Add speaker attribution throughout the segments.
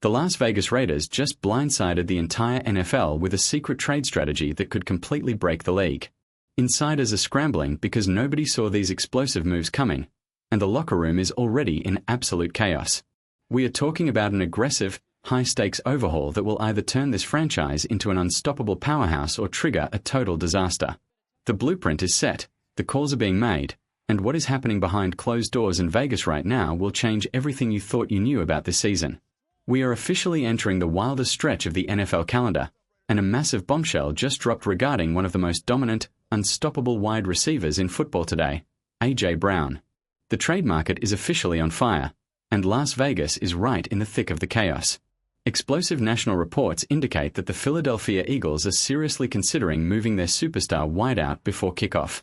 Speaker 1: The Las Vegas Raiders just blindsided the entire NFL with a secret trade strategy that could completely break the league. Insiders are scrambling because nobody saw these explosive moves coming, and the locker room is already in absolute chaos. We are talking about an aggressive, high-stakes overhaul that will either turn this franchise into an unstoppable powerhouse or trigger a total disaster. The blueprint is set, the calls are being made, and what is happening behind closed doors in Vegas right now will change everything you thought you knew about this season. We are officially entering the wildest stretch of the NFL calendar, and a massive bombshell just dropped regarding one of the most dominant, unstoppable wide receivers in football today, A.J. Brown. The trade market is officially on fire, and Las Vegas is right in the thick of the chaos. Explosive national reports indicate that the Philadelphia Eagles are seriously considering moving their superstar wideout before kickoff.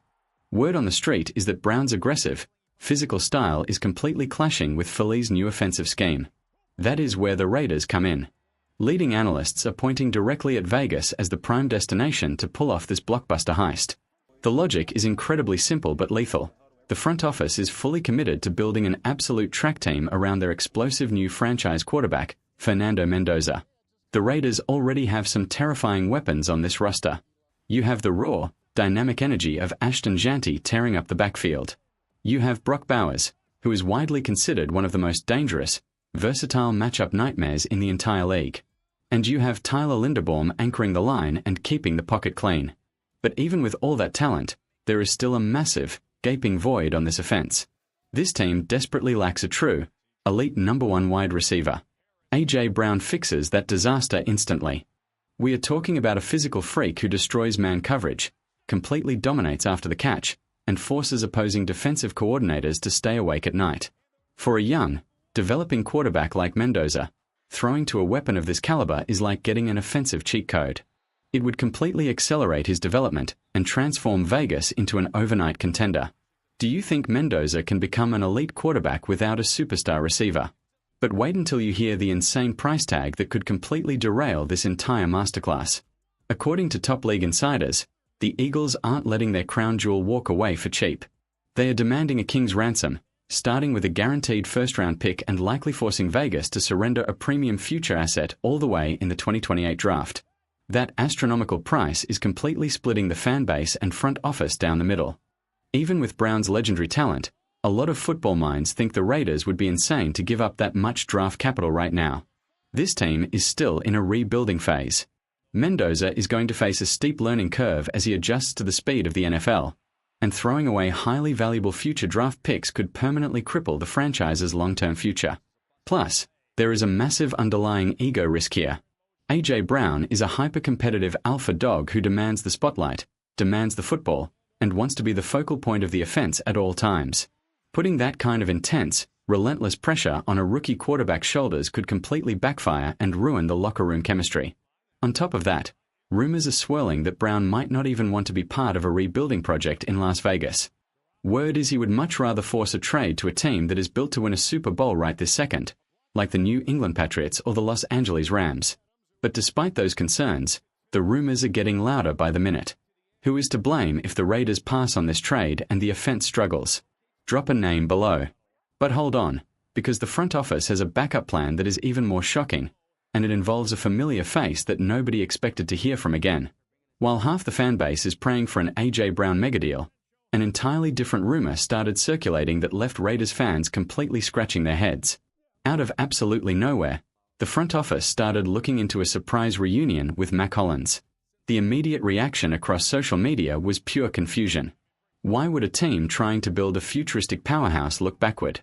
Speaker 1: Word on the street is that Brown's aggressive, physical style is completely clashing with Philly's new offensive scheme. That is where the Raiders come in. Leading analysts are pointing directly at Vegas as the prime destination to pull off this blockbuster heist. The logic is incredibly simple but lethal. The front office is fully committed to building an absolute track team around their explosive new franchise quarterback, Fernando Mendoza. The Raiders already have some terrifying weapons on this roster. You have the raw, dynamic energy of Ashton Jeanty tearing up the backfield. You have Brock Bowers, who is widely considered one of the most dangerous, versatile matchup nightmares in the entire league. And you have Tyler Linderbaum anchoring the line and keeping the pocket clean. But even with all that talent, there is still a massive, gaping void on this offense. This team desperately lacks a true, elite number one wide receiver. A.J. Brown fixes that disaster instantly. We are talking about a physical freak who destroys man coverage, completely dominates after the catch, and forces opposing defensive coordinators to stay awake at night. For a young, developing quarterback like Mendoza, throwing to a weapon of this caliber is like getting an offensive cheat code. It would completely accelerate his development and transform Vegas into an overnight contender. Do you think Mendoza can become an elite quarterback without a superstar receiver? But wait until you hear the insane price tag that could completely derail this entire masterclass. According to top league insiders, the Eagles aren't letting their crown jewel walk away for cheap. They are demanding a king's ransom, starting with a guaranteed first-round pick and likely forcing Vegas to surrender a premium future asset all the way in the 2028 draft. That astronomical price is completely splitting the fan base and front office down the middle. Even with Brown's legendary talent, a lot of football minds think the Raiders would be insane to give up that much draft capital right now. This team is still in a rebuilding phase. Mendoza is going to face a steep learning curve as he adjusts to the speed of the NFL, and throwing away highly valuable future draft picks could permanently cripple the franchise's long-term future. Plus, there is a massive underlying ego risk here. A.J. Brown is a hyper-competitive alpha dog who demands the spotlight, demands the football, and wants to be the focal point of the offense at all times. Putting that kind of intense, relentless pressure on a rookie quarterback's shoulders could completely backfire and ruin the locker room chemistry. On top of that, rumors are swirling that Brown might not even want to be part of a rebuilding project in Las Vegas. Word is he would much rather force a trade to a team that is built to win a Super Bowl right this second, like the New England Patriots or the Los Angeles Rams. But despite those concerns, the rumors are getting louder by the minute. Who is to blame if the Raiders pass on this trade and the offense struggles? Drop a name below. But hold on, because the front office has a backup plan that is even more shocking, and it involves a familiar face that nobody expected to hear from again. While half the fan base is praying for an A.J. Brown megadeal, an entirely different rumor started circulating that left Raiders fans completely scratching their heads. Out of absolutely nowhere, the front office started looking into a surprise reunion with Mack Hollins. The immediate reaction across social media was pure confusion. Why would a team trying to build a futuristic powerhouse look backward?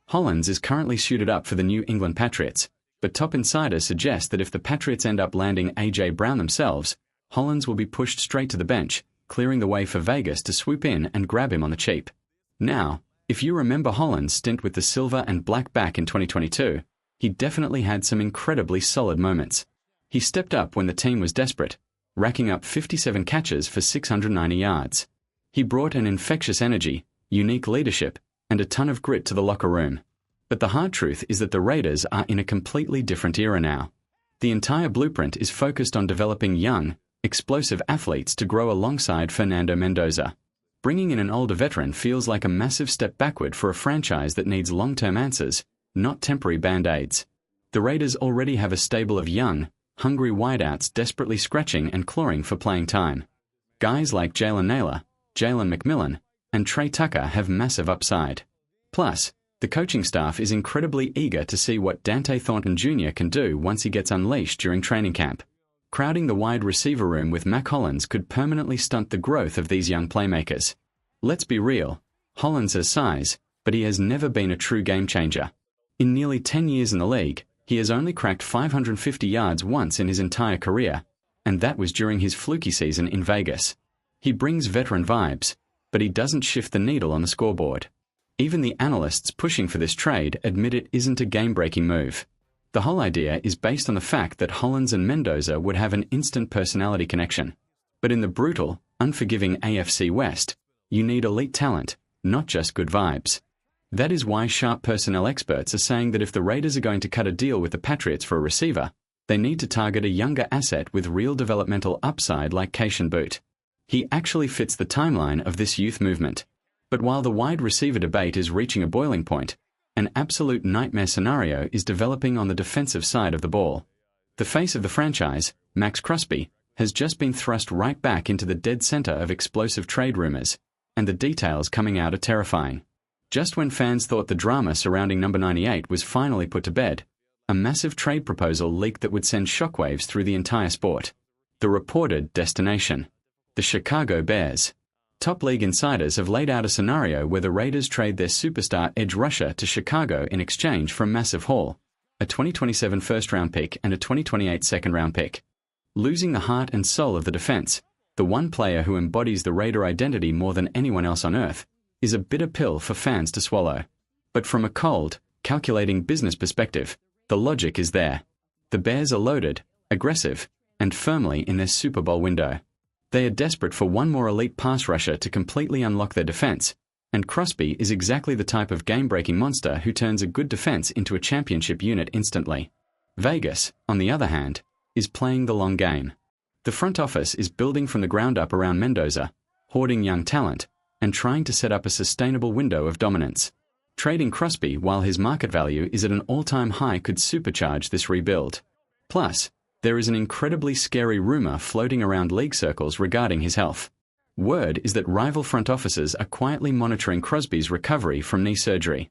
Speaker 1: Hollins is currently suited up for the New England Patriots, but top insiders suggest that if the Patriots end up landing A.J. Brown themselves, Hollins will be pushed straight to the bench, clearing the way for Vegas to swoop in and grab him on the cheap. Now, if you remember Hollins' stint with the silver and black back in 2022, he definitely had some incredibly solid moments. He stepped up when the team was desperate, racking up 57 catches for 690 yards. He brought an infectious energy, unique leadership, and a ton of grit to the locker room. But the hard truth is that the Raiders are in a completely different era now. The entire blueprint is focused on developing young, explosive athletes to grow alongside Fernando Mendoza. Bringing in an older veteran feels like a massive step backward for a franchise that needs long-term answers, not temporary band-aids. The Raiders already have a stable of young, hungry wideouts desperately scratching and clawing for playing time. Guys like Jalen Naylor, Jalen McMillan, and Trey Tucker have massive upside. Plus, the coaching staff is incredibly eager to see what Dante Thornton Jr. can do once he gets unleashed during training camp. Crowding the wide receiver room with Mack Hollins could permanently stunt the growth of these young playmakers. Let's be real, Hollins has size, but he has never been a true game changer. In nearly 10 years in the league, he has only cracked 550 yards once in his entire career, and that was during his fluky season in Vegas. He brings veteran vibes, but he doesn't shift the needle on the scoreboard. Even the analysts pushing for this trade admit it isn't a game-breaking move. The whole idea is based on the fact that Hollins and Mendoza would have an instant personality connection. But in the brutal, unforgiving AFC West, you need elite talent, not just good vibes. That is why sharp personnel experts are saying that if the Raiders are going to cut a deal with the Patriots for a receiver, they need to target a younger asset with real developmental upside like Keishan Boot. He actually fits the timeline of this youth movement. But while the wide receiver debate is reaching a boiling point, an absolute nightmare scenario is developing on the defensive side of the ball. The face of the franchise, Maxx Crosby, has just been thrust right back into the dead center of explosive trade rumors, and the details coming out are terrifying. Just when fans thought the drama surrounding number 98 was finally put to bed, a massive trade proposal leaked that would send shockwaves through the entire sport. The reported destination: the Chicago Bears. Top league insiders have laid out a scenario where the Raiders trade their superstar edge rusher to Chicago in exchange for a massive haul, a 2027 first-round pick and a 2028 second-round pick. Losing the heart and soul of the defense, the one player who embodies the Raider identity more than anyone else on earth, is a bitter pill for fans to swallow. But from a cold, calculating business perspective, the logic is there. The Bears are loaded, aggressive, and firmly in their Super Bowl window. They are desperate for one more elite pass rusher to completely unlock their defense, and Crosby is exactly the type of game-breaking monster who turns a good defense into a championship unit instantly. Vegas, on the other hand, is playing the long game. The front office is building from the ground up around Mendoza, hoarding young talent, and trying to set up a sustainable window of dominance. Trading Crosby while his market value is at an all-time high could supercharge this rebuild. Plus, there is an incredibly scary rumor floating around league circles regarding his health. Word is that rival front offices are quietly monitoring Crosby's recovery from knee surgery.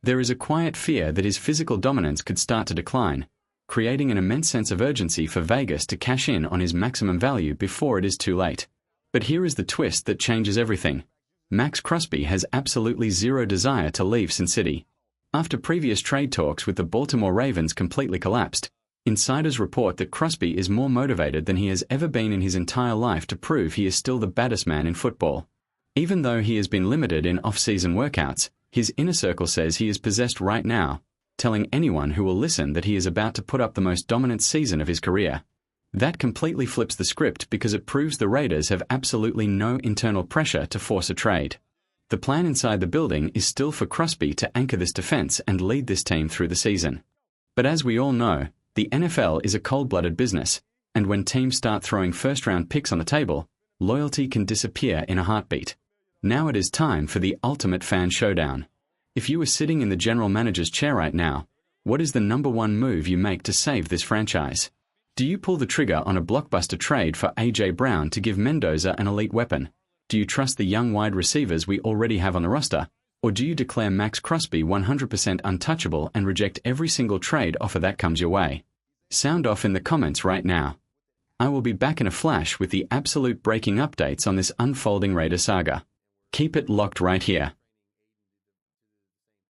Speaker 1: There is a quiet fear that his physical dominance could start to decline, creating an immense sense of urgency for Vegas to cash in on his maximum value before it is too late. But here is the twist that changes everything. Maxx Crosby has absolutely zero desire to leave Sin City. After previous trade talks with the Baltimore Ravens completely collapsed, insiders report that Crosby is more motivated than he has ever been in his entire life to prove he is still the baddest man in football. Even though he has been limited in off-season workouts, his inner circle says he is possessed right now, telling anyone who will listen that he is about to put up the most dominant season of his career. That completely flips the script because it proves the Raiders have absolutely no internal pressure to force a trade. The plan inside the building is still for Crosby to anchor this defense and lead this team through the season. But as we all know, the NFL is a cold-blooded business, and when teams start throwing first-round picks on the table, loyalty can disappear in a heartbeat. Now it is time for the ultimate fan showdown. If you were sitting in the general manager's chair right now, what is the number one move you make to save this franchise? Do you pull the trigger on a blockbuster trade for A.J. Brown to give Mendoza an elite weapon? Do you trust the young wide receivers we already have on the roster? Or do you declare Maxx Crosby 100% untouchable and reject every single trade offer that comes your way? Sound off in the comments right now. I will be back in a flash with the absolute breaking updates on this unfolding Raider saga. Keep it locked right here.